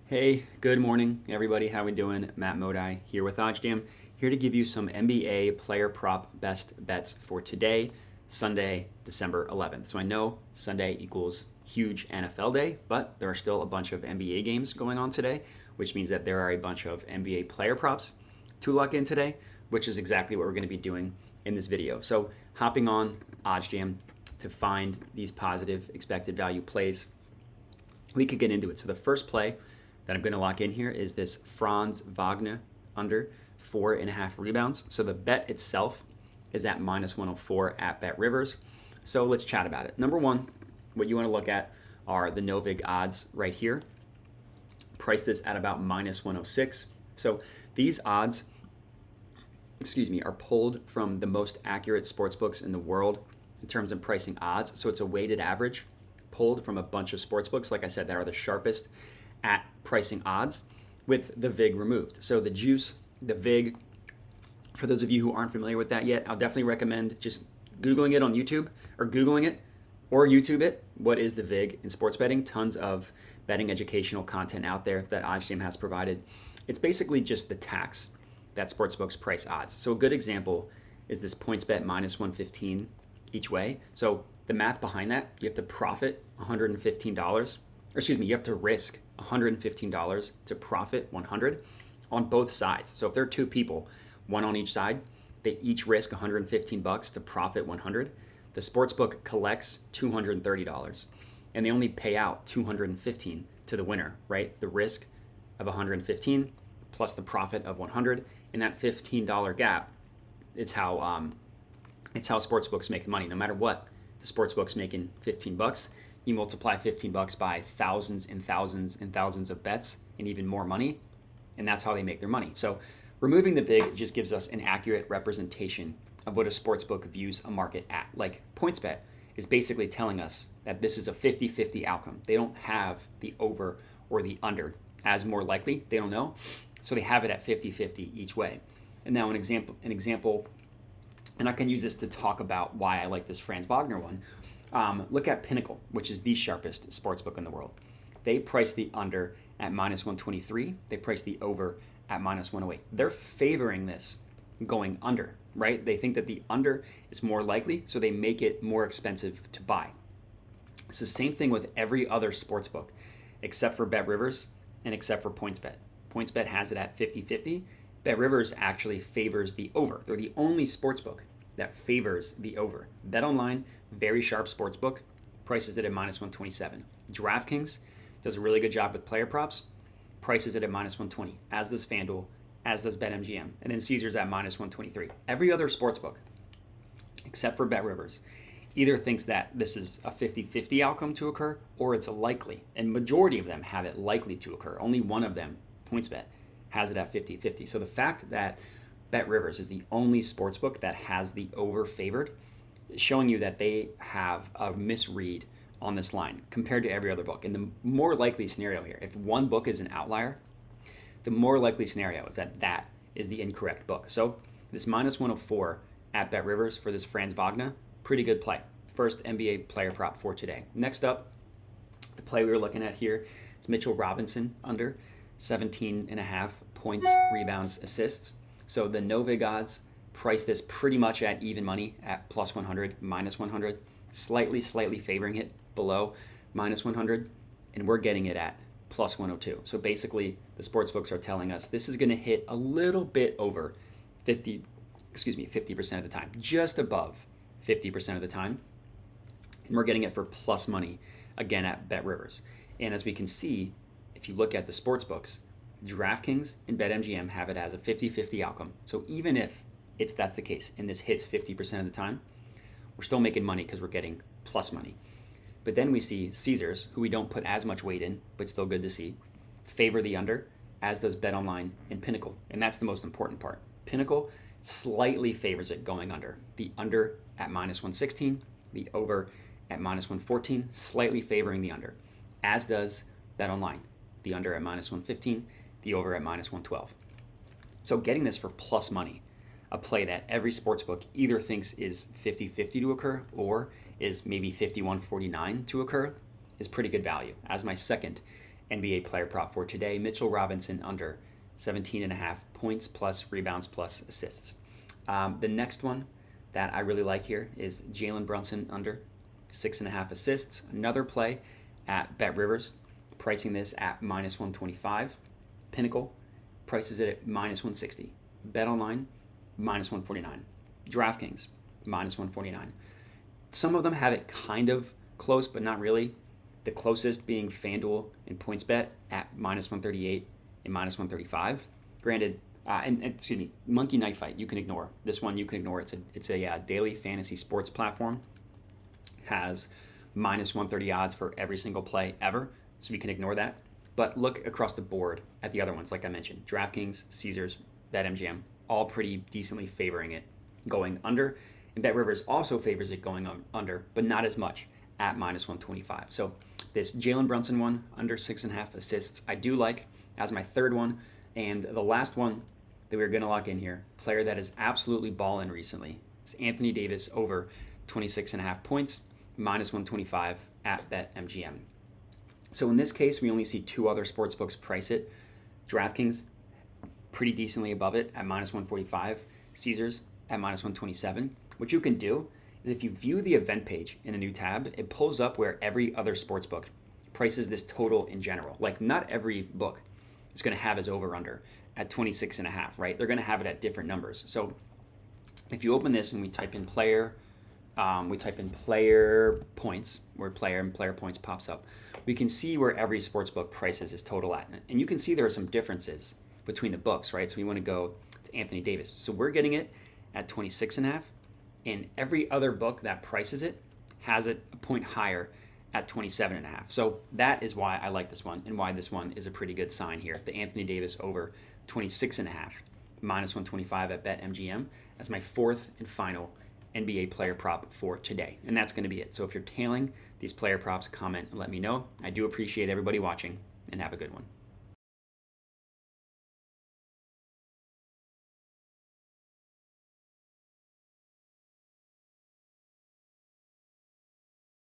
Hey, good morning, everybody. How we doing? Matt Modi here with OddsJam, here to give you some NBA player prop best bets for today, Sunday, December 11th. So I know Sunday equals huge NFL day, but there are still a bunch of NBA games going on today, which means that there are a bunch of NBA player props to lock in today, which is exactly what we're going to be doing in this video. So hopping on OddsJam to find these positive expected value plays, we could get into it. So the first play that I'm going to lock in here is this Franz Wagner under 4.5 rebounds. So the bet itself is at -104 at BetRivers. So let's chat about it. Number one, what you want to look at are the no vig odds right here. Price this at about -106. So these odds, are pulled from the most accurate sportsbooks in the world in terms of pricing odds. So it's a weighted average pulled from a bunch of sportsbooks, like I said, that are the sharpest at pricing odds with the VIG removed. So the juice, the VIG, for those of you who aren't familiar with that yet, I'll definitely recommend just Googling it on YouTube or Googling it or YouTube it. What is the VIG in sports betting? Tons of betting educational content out there that OddsJam has provided. It's basically just the tax that sportsbooks price odds. So a good example is this PointsBet -115 each way. So the math behind that, you have to profit $115, you have to risk $115 to profit 100 on both sides. So if there are two people, one on each side, they each risk $115 to profit 100. The sportsbook collects $230 and they only pay out $215 to the winner, right? The risk of $115 plus the profit of 100, and that $15 gap, it's how sportsbooks make money. No matter what, the sportsbook's making $15. You multiply $15 by thousands and thousands and thousands of bets and even more money, and that's how they make their money. So removing the VIG just gives us an accurate representation of what a sportsbook views a market at. Like PointsBet is basically telling us that this is a 50-50 outcome. They don't have the over or the under as more likely. They don't know. So they have it at 50-50 each way. And now an example, and I can use this to talk about why I like this Franz Wagner one. Look at Pinnacle, which is the sharpest sportsbook in the world. They price the under at -123. They price the over at -108. They're favoring this going under, right? They think that the under is more likely, so they make it more expensive to buy. It's the same thing with every other sportsbook, except for BetRivers and except for PointsBet. PointsBet has it at 50-50. BetRivers actually favors the over. They're the only sportsbook that favors the over. BetOnline, very sharp sportsbook, prices it at -127. DraftKings does a really good job with player props, prices it at -120, as does FanDuel, as does BetMGM, and then Caesars at -123. Every other sportsbook, except for BetRivers, either thinks that this is a 50-50 outcome to occur, or it's a likely, and majority of them have it likely to occur. Only one of them, PointsBet, has it at 50-50. So the fact that BetRivers is the only sportsbook that has the over favored is showing you that they have a misread on this line compared to every other book. And the more likely scenario here, if one book is an outlier, the more likely scenario is that that is the incorrect book. So this -104 at BetRivers for this Franz Wagner, pretty good play. First NBA player prop for today. Next up, the play we were looking at here is Mitchell Robinson under 17.5 points, rebounds, assists. So the no vig odds price this pretty much at even money at +100, -100, slightly favoring it below -100, and we're getting it at +102. So basically, the sportsbooks are telling us this is going to hit a little bit over 50% of the time, just above 50% of the time, and we're getting it for plus money again at BetRivers. And as we can see, if you look at the sportsbooks, DraftKings and BetMGM have it as a 50-50 outcome. So even if that's the case and this hits 50% of the time, we're still making money because we're getting plus money. But then we see Caesars, who we don't put as much weight in, but still good to see, favor the under, as does BetOnline and Pinnacle. And that's the most important part. Pinnacle slightly favors it going under. The under at -116, the over at -114, slightly favoring the under, as does BetOnline. The under at -115, the over at -112. So getting this for plus money, a play that every sportsbook either thinks is 50-50 to occur or is maybe 51-49 to occur, is pretty good value. As my second NBA player prop for today. Mitchell Robinson under 17.5 points plus rebounds plus assists. The next one that I really like here is Jalen Brunson under 6.5 assists. Another play at Bet Rivers, pricing this at minus 125. Pinnacle prices it at minus 160. Bet Online, minus 149. DraftKings, minus 149. Some of them have it kind of close, but not really. The closest being FanDuel and PointsBet at minus 138 and minus 135. Granted, excuse me, Monkey Knife Fight, you can ignore. This one you can ignore. It's a daily fantasy sports platform. Has minus 130 odds for every single play ever, so we can ignore that. But look across the board at the other ones, like I mentioned. DraftKings, Caesars, BetMGM, all pretty decently favoring it going under. And Bet Rivers also favors it going under, but not as much at minus 125. So this Jalen Brunson one, under 6.5 assists, I do like as my third one. And the last one that we're going to lock in here, player that is absolutely balling recently, is Anthony Davis over 26.5 points, minus 125 at BetMGM. So in this case, we only see two other sportsbooks price it. DraftKings, pretty decently above it at minus 145. Caesars at minus 127. What you can do is if you view the event page in a new tab, it pulls up where every other sportsbook prices this total in general. Like not every book is going to have its over-under at 26.5, right? They're going to have it at different numbers. So if you open this and we type in player points, where player and player points pops up, we can see where every sportsbook prices its total at. And you can see there are some differences between the books, right? So we want to go to Anthony Davis. So we're getting it at 26.5, and every other book that prices it has it a point higher at 27.5. So that is why I like this one and why this one is a pretty good sign here. The Anthony Davis over 26.5, minus 125 at BetMGM as my fourth and final NBA player prop for today. And that's going to be it. So if you're tailing these player props, comment and let me know. I do appreciate everybody watching, and have a good one.